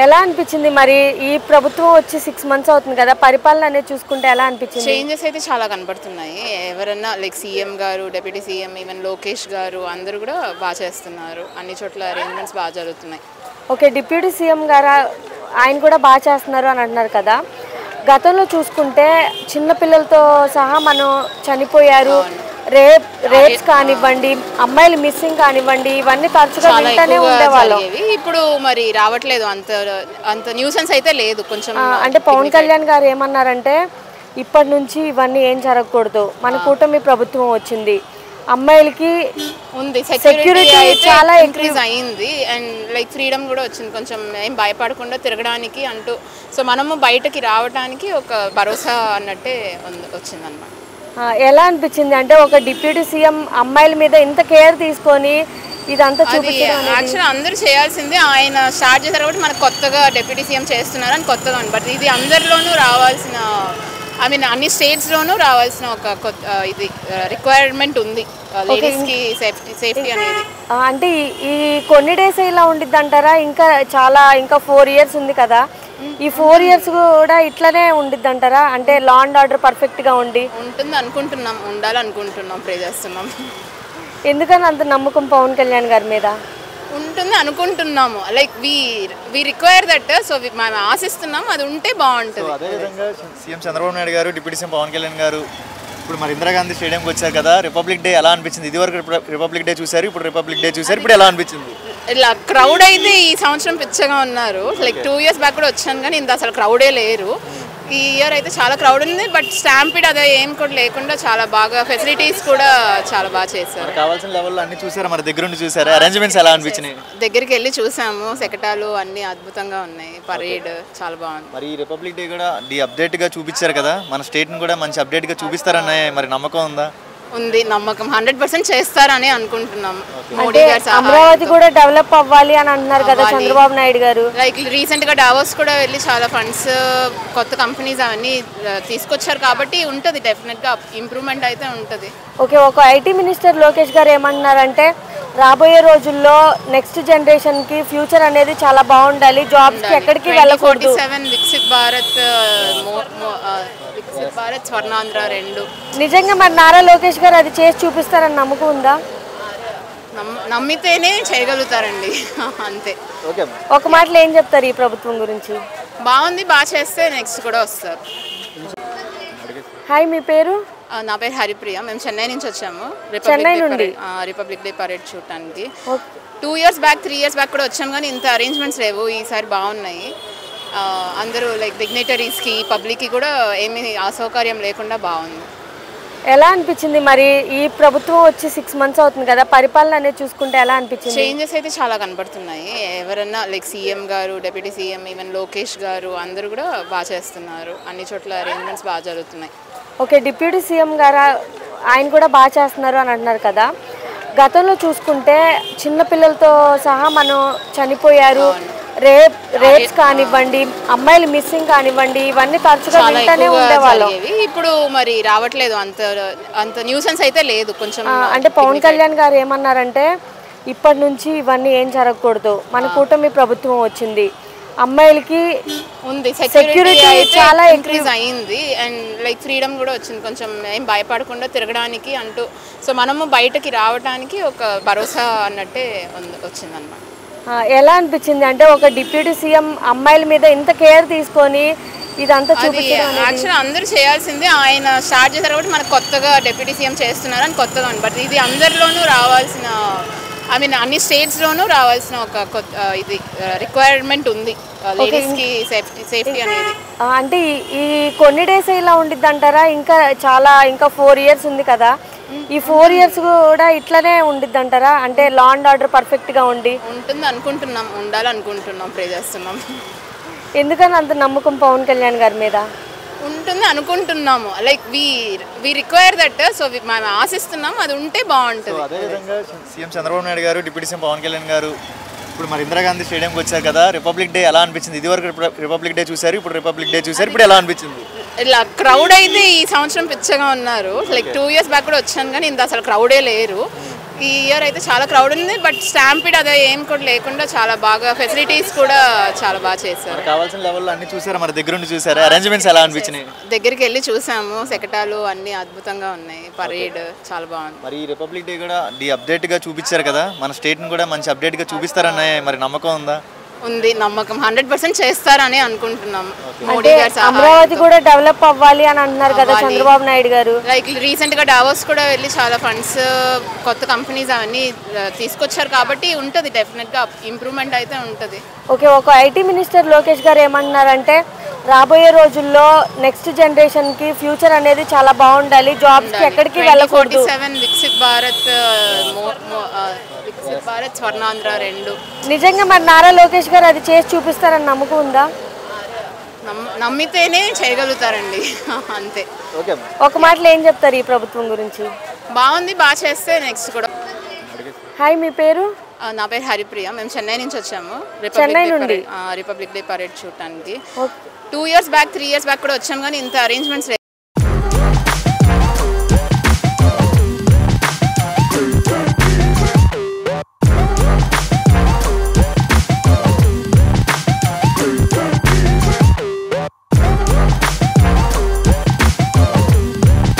ఎలా అనిపించింది మరి ఈ ప్రభుత్వం వచ్చి 6 మంత్స్ అవుతుంది కదా, పరిపాలన అనేది చూసుకుంటే ఎలా అనిపించింది? చేంజెస్ అయితే చాలా కనబడుతున్నాయి. ఎవరన్నా లైక్ సీఎం గారు, డిప్యూటీ సీఎం, ఈవెన్ లోకేష్ గారు అందరూ కూడా బాగా చేస్తున్నారు. అన్ని చోట్ల అరేంజ్మెంట్స్ బాగా జరుగుతున్నాయి. ఓకే, డిప్యూటీ సీఎం గారు ఆయన కూడా బాగా చేస్తున్నారు అని అంటున్నారు కదా. గతంలో చూసుకుంటే చిన్నపిల్లలతో సహా మనం చనిపోయారు, రేప్స్ కానివ్వండి, అమ్మాయిలు మిస్సింగ్ కానివ్వండి, ఇవన్నీ తరచుగా వింటూనే ఉండేవాళ్ళం. ఇప్పుడు మరి రావట్లేదు, అంత న్యూసెన్స్ అయితే లేదు. కొంచెం అంటే పవన్ కళ్యాణ్ గారు ఏమన్నారంటే ఇప్పటి నుంచి ఇవన్నీ ఏం జరగకూడదు, మన కూటమి ప్రభుత్వం వచ్చింది, అమ్మాయిలకి ఉంది సెక్యూరిటీ చాలా ఇంక్రీజ్ అయింది అండ్ లైక్ ఫ్రీడమ్ కూడా వచ్చింది, కొంచెం ఏం భయపడకుండా తిరగడానికి అంటూ. సో మనము బయటకి రావడానికి ఒక భరోసా అన్నట్టే వచ్చిందన్నమాట. ఎలా అనిపించింది అంటే ఒక డిప్యూటీ సీఎం అమ్మాయిల మీద ఇంత కేర్ తీసుకొని ఇదంతా చూపించడం? యాక్చువల్లీ అందరూ చేయాల్సిందే, ఆయన స్టార్ట్ చేశారు కాబట్టి మనకు కొత్తగా డిప్యూటీ సీఎం చేస్తున్నారు అని కొత్తగా ఉంది. బట్ ఇది అందరిలోనూ రావాల్సిన, ఐ మీన్ అన్ని స్టేట్స్లోనూ రావాల్సిన ఒక ఇది రిక్వైర్మెంట్ ఉంది లేడీస్కి సేఫ్టీ అనేది. అంటే ఈ కొన్ని డేస్ ఇలా ఉండిద్ది అంటారా? ఇంకా 4 years ఉంది కదా, ఈ 4 years కూడా ఇట్లనే ఉండిద్ది అంటారా? అంటే లా అండ్ ఆర్డర్ పర్ఫెక్ట్గా ఉంటుంది అనుకుంటున్నాం, ఉండాలనుకుంటున్నాం, ప్రే చేస్తున్నాం. ఎందుకని అంత నమ్మకం పవన్ కళ్యాణ్ గారి మీద? ఉంటుంది అనుకుంటున్నాము, like we require that. So మేము ఆశిస్తున్నాం అది ఉంటే బాగుంటుంది. అదేవిధంగా సీఎం చంద్రబాబు నాయుడు గారు, డిప్యూటీ సీఎం పవన్ కళ్యాణ్ గారు ఇప్పుడు మరి ఇందిరాగాంధీ స్టేడియంకి వచ్చారు కదా, రిపబ్లిక్ డే ఎలా అనిపించింది? ఇదివరకు రిపబ్లిక్ డే చూసారు, ఇప్పుడు రిపబ్లిక్ డే చూసారు, ఇప్పుడు ఎలా అనిపించింది? ఇలా క్రౌడ్ అయితే ఈ సంవత్సరం పిచ్చగా ఉన్నారు. లైక్ 2 years బ్యాక్ కూడా వచ్చాను కానీ ఇంత అసలు క్రౌడే లేరు. ఈ ఇయర్ అయితే చాలా క్రౌడ్ ఉంది. బట్ స్టాంపిడ్ అదే ఏం కూడా లేకుండా చాలా బాగా ఫెసిలిటీస్ కూడా చాలా బాగా చేశారు. కావాల్సిన లెవెల్లో అన్ని చూసారా? మరి దగ్గరుండి చూసారా? అరేంజ్మెంట్స్ ఎలా అనిపించినాయి? దగ్గరికి వెళ్ళి చూసాము, శకటాలు అన్ని అద్భుతంగా ఉన్నాయి, పరేడ్ చాలా బాగుంది. మరి ఈ రిపబ్లిక్ డే కూడా అప్డేట్గా చూపించారు కదా, మన స్టేట్ని కూడా మంచి అప్డేట్గా చూపిస్తారనే మరి నమ్మకం ఉందా? ఉంది నమ్మకం, 100% చేస్తారని అనుకుంటున్నాం. మోడీ గారు అమరావతి కూడా డెవలప్ అవ్వాలి అని అంటున్నారు కదా చంద్రబాబు నాయుడు గారు. లైక్ రీసెంట్ గా డావోస్ కూడా వెళ్ళి చాలా ఫండ్స్, కొత్త కంపెనీస్ అవన్నీ తీసుకొచ్చారు కాబట్టి ఉంటుంది, డెఫినెట్ గా ఇంప్రూవ్మెంట్ అయితే ఉంటుంది. ఓకే, ఒక ఐటీ మినిస్టర్ లోకేష్ గారు ఏమంటున్నారంటే రాబోయే రోజుల్లో నెక్స్ట్ జనరేషన్ కి ఫ్యూచర్ అనేది చాలా బాగుండాలి, జాబ్స్ కి ఎక్కడికి వెళ్ళకూడదు. 47 వికసిత్ భారత్ స్వర్ణాంధ్ర 2. నిజంగా మరి నారా లోకేష్ గారు అది చేసి చూపిస్తారని నమ్మకం ఉందా? నమ్మితేనే చేయగలుగుతారండి అంతే. ఒక మాటలో ఏం చెప్తారు ఈ ప్రభుత్వం గురించి? బాగుంది, బాగా చేస్తే నెక్స్ట్ కూడా వస్తారు. హాయ్, మీ పేరు? నా పేరు హరిప్రియ. మేము చెన్నై నుంచి వచ్చాము రిపబ్లిక్ డే పరేడ్ చూడటానికి. 2 years బ్యాక్ 3 years బ్యాక్ కూడా వచ్చాము కానీ ఇంత అరేంజ్మెంట్స్ లేవు. ఈసారి బాగున్నాయి. అందరూ లైక్ డిగ్నిటరీస్కి, పబ్లిక్కి కూడా ఏమీ అసౌకర్యం లేకుండా బాగుంది. ఎలా అనిపించింది మరి ఈ ప్రభుత్వం వచ్చి 6 months అవుతుంది కదా, పరిపాలన అనేది చూసుకుంటే ఎలా అనిపించింది? చేంజెస్ అయితే చాలా కనబడుతున్నాయి. ఎవరన్నా లైక్ సీఎం గారు, డిప్యూటీ సీఎం, ఈవెన్ లోకేష్ గారు అందరూ కూడా బాగా చేస్తున్నారు. అన్ని చోట్ల అరేంజ్మెంట్స్ బాగా జరుగుతున్నాయి. ఓకే, డిప్యూటీ సీఎం గారు ఆయన కూడా బాగా చేస్తున్నారు అని అంటున్నారు కదా. గతంలో చూసుకుంటే చిన్నపిల్లలతో సహా మనం చనిపోయారు, రేప్స్ కానివ్వండి, అమ్మాయిలు మిస్సింగ్ కానివ్వండి, ఇవన్నీ తరచుగా వింటూనే ఉండేవాళ్ళం. ఇప్పుడు మరి రావట్లేదు, అంత న్యూసెన్స్ అయితే లేదు. కొంచెం అంటే పవన్ కళ్యాణ్ గారు ఏమన్నారంటే ఇప్పటి నుంచి ఇవన్నీ ఏం జరగకూడదు, మన కూటమి ప్రభుత్వం వచ్చింది, అమ్మాయిలకి ఉంది సెక్యూరిటీ చాలా ఇంక్రీజ్ అయింది అండ్ లైక్ ఫ్రీడమ్ కూడా వచ్చింది, కొంచెం ఏం భయపడకుండా తిరగడానికి అంటూ. సో మనము బయటకి రావడానికి ఒక భరోసా అన్నట్టే వచ్చిందన్నమాట. ఎలా అనిపించింది అంటే ఒక డిప్యూటీ సీఎం అమ్మాయిల మీద ఇంత కేర్ తీసుకొని ఇదంతా చూపించడం? యాక్చువల్లీ అందరూ చేయాల్సిందే, ఆయన స్టార్ట్ చేశారు కాబట్టి మనకు కొత్తగా డిప్యూటీ సీఎం చేస్తున్నారు అని కొత్తగా ఉంది. బట్ ఇది అందరిలోనూ రావాల్సిన, ఐ మీన్ అన్ని స్టేట్స్లోనూ రావాల్సిన ఒక ఇది రిక్వైర్మెంట్ ఉంది లేడీస్కి సేఫ్టీ అనేది. అంటే ఈ కొన్ని డేస్ ఇలా ఉండిద్ది అంటారా? ఇంకా 4 years ఉంది కదా, ఈ 4 years కూడా ఇట్లనే ఉండిద్ది అంటారా? అంటే లా అండ్ ఆర్డర్ పర్ఫెక్ట్గా ఉంటుంది అనుకుంటున్నాం, ఉండాలనుకుంటున్నాం, ప్రే చేస్తున్నాం. ఎందుకని అంత నమ్మకం పవన్ కళ్యాణ్ గారి మీద? ఉంటుంది అనుకుంటున్నాము, like we require that. So మేము ఆశిస్తున్నాం అది ఉంటే బాగుంటుంది. అదేవిధంగా సీఎం చంద్రబాబు నాయుడు గారు, డిప్యూటీ సీఎం పవన్ కళ్యాణ్ గారు ఇప్పుడు మరి ఇందిరాగాంధీ స్టేడియంకి వచ్చారు కదా, రిపబ్లిక్ డే ఎలా అనిపించింది? ఇదివరకు రిపబ్లిక్ డే చూసారు, ఇప్పుడు రిపబ్లిక్ డే చూసారు, ఇప్పుడు ఎలా అనిపించింది? ఇలా క్రౌడ్ అయితే ఈ సంవత్సరం పిచ్చగా ఉన్నారు. లైక్ 2 years బ్యాక్ కూడా వచ్చాను కానీ ఇంత అసలు క్రౌడే లేరు. ఈ ఇయర్ అయితే చాలా క్రౌడ్ ఉంది, బట్ స్టాంపిడ్ అదే ఏం కూడా లేకుండా చాలా బాగా ఫెసిలిటీస్ కూడా చాలా బాగా చేశారు. కావాల్సిన లెవెల్లో అన్ని చూసారా, మరి దగ్గర నుండి చూసారా, అరేంజ్మెంట్స్ ఎలా అనిపించినాయి? దగ్గరికి వెళ్ళి చూసాము, శకటాలు అన్ని అద్భుతంగా ఉన్నాయి, పరేడ్ చాలా బాగుంది. మరి ఈ రిపబ్లిక్ డే కూడా అప్డేట్గా చూపించారు కదా, మన స్టేట్ని కూడా మంచి అప్డేట్గా చూపిస్తారన్న మరి నమ్మకం ఉందా? ఉంది, నమ్మకం 100% చేస్తారని అనుకుంటున్నాం. మోడీ గారు అమరావతి కూడా డెవలప్ అవ్వాలి అని అంటున్నారు కదా చంద్రబాబు నాయుడు గారు. లైక్ రీసెంట్ గా డావోస్ కూడా వెళ్ళి చాలా ఫండ్స్, కొత్త కంపెనీస్ అవన్నీ తీసుకొచ్చారు కాబట్టి ఉంటుంది, డెఫినెట్ గా ఇంప్రూవ్మెంట్ అయితే ఉంటుంది. ఓకే, ఒక ఐటీ మినిస్టర్ లోకేష్ గారు ఏమంటున్నారంటే రాబోయే రోజుల్లో నెక్స్ట్ జనరేషన్ కి ఫ్యూచర్ అనేది చాలా బాగుండాలి, జాబ్స్ కి ఎక్కడికి వెళ్ళకూడదు. 47 వికసిత్ భారత్, వికసిత్ భారత్, స్వర్ణాంధ్ర 2. నిజంగా మరి నారా లోకేష్ గారు అది చేసి చూపిస్తారని నమ్మకం ఉందా? నమ్మితేనే చేయగలుగుతారండి అంతే. ఒక మాటలో ఏం చెప్తారు ఈ ప్రభుత్వం గురించి? బాగుంది, బాగా చేస్తే నెక్స్ట్ కూడా. హాయ్, మీ పేరు? నా పేరు హరిప్రియ. మేము చెన్నై నుంచి వచ్చాము రిపబ్లిక్ డే పరేడ్ చూడటానికి. 2 ఇయర్స్ బ్యాక్ 3 ఇయర్స్ బ్యాక్ కూడా వచ్చాము, కానీ ఇంత అరేంజ్మెంట్స్